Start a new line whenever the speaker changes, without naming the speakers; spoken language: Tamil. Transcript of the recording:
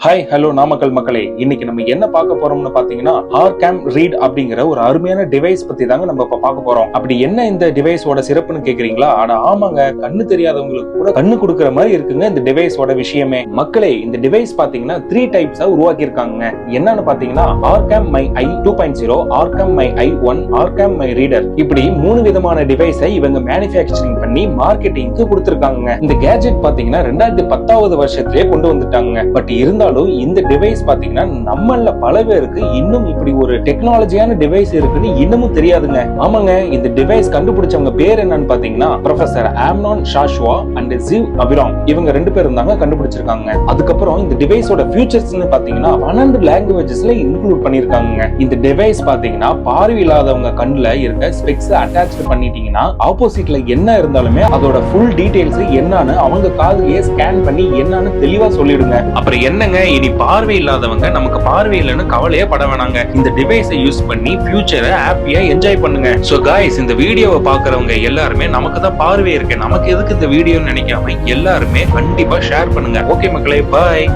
ஹாய் ஹலோ நாமக்கல் மக்களே, இன்னைக்கு நம்ம என்ன பார்க்க போறோம்னு பாத்தீங்கன்னா ஆர்காம் ரீட் அப்படிங்கிற ஒரு அருமையான டிவைஸ் பத்தி தாங்க நம்ம இப்ப பார்க்க போறோம். அப்படி என்ன இந்த டிவைஸோட சிறப்புன்னு கேக்குறீங்களா? ஆனா ஆமாங்க, கண்ணு தெரியாதவங்களுக்கு கூட கண்ணு கொடுக்கிற மாதிரி இருக்குங்க இந்த டிவைஸோட விஷயமே. மக்களே, இந்த டிவைஸ் பாத்தீங்கன்னா 3 டைப்ஸா உருவாக்கி இருக்காங்க. என்னன்னு பாத்தீங்கன்னா Arkham my I 2.0, Arkham my I 1, Arkham my reader, இப்படி 3 விதமான டிவைஸை இவங்க மேனுஃபேக்சரிங் பண்ணி மார்க்கெட்டிங்க்கு கொடுத்திருக்காங்க. இந்த கேஜெட் பாத்தீங்கன்னா 2010வது வருஷத்திலேயே கொண்டு வந்துட்டாங்க. பட் இருந்தாலும் இந்த டிவைஸ் பாத்தீங்கன்னா நம்மள பல பேருக்கு இன்னும் இப்படி ஒரு டெக்னாலஜியான டிவைஸ் இருக்குன்னு இன்னமும் தெரியாதுங்க. ஆமாங்க, இந்த டிவைஸ் கண்டுபிடிச்சவங்க பேர் என்னன்னு பாத்தீங்கன்னா ப்ரொஃபசர் ஆம்னான் ஷாஷ்வா அண்ட் ஜிவ் அபிராம். இவங்க 2 பேரும் தாங்க கண்டுபிடிச்சிருக்காங்க. அதுக்கப்புறம் இந்த டிவைஸோட ஃபியூச்சர்ஸ்னு பாத்தீங்கன்னா 12 லாங்குவேஜஸ்ல இன்க்ளூட் பண்ணிருக்காங்க. இந்த டிவைஸ் பாத்தீங்கன்னா பார்வை இல்லாதவங்க கண்ணுல இருக்க ஸ்பெக்ஸ் அட்டாச் பண்ணிட்டீங்கன்னா ஆப்போசிட்ல என்ன இருந்தாலுமே அதோட ஃபுல் டீடைல்ஸ் என்னன்னு அவங்க காதுலயே ஸ்கேன் பண்ணி என்னன்னு தெளிவா சொல்லிடுங்க. அப்புறம் என்னங்க, இனி பார்வை இல்லாதவங்க நமக்கு பார்வை இல்லைன்னு கவலையே பட வேணாங்க. இந்த டிவைஸை யூஸ் பண்ணி ஃபியூச்சரை ஹாப்பியா என்ஜாய் பண்ணுங்க. சோ காய்ஸ், இந்த வீடியோவை பாக்குறவங்க எல்லாருமே நமக்கு தான் பார்வை இருக்கு, நமக்கு எதுக்கு இந்த வீடியோன்னு நினைக்காம எல்லாருமே கண்டிப்பா ஷேர் பண்ணுங்க. ஓகே மக்களே, பாய்.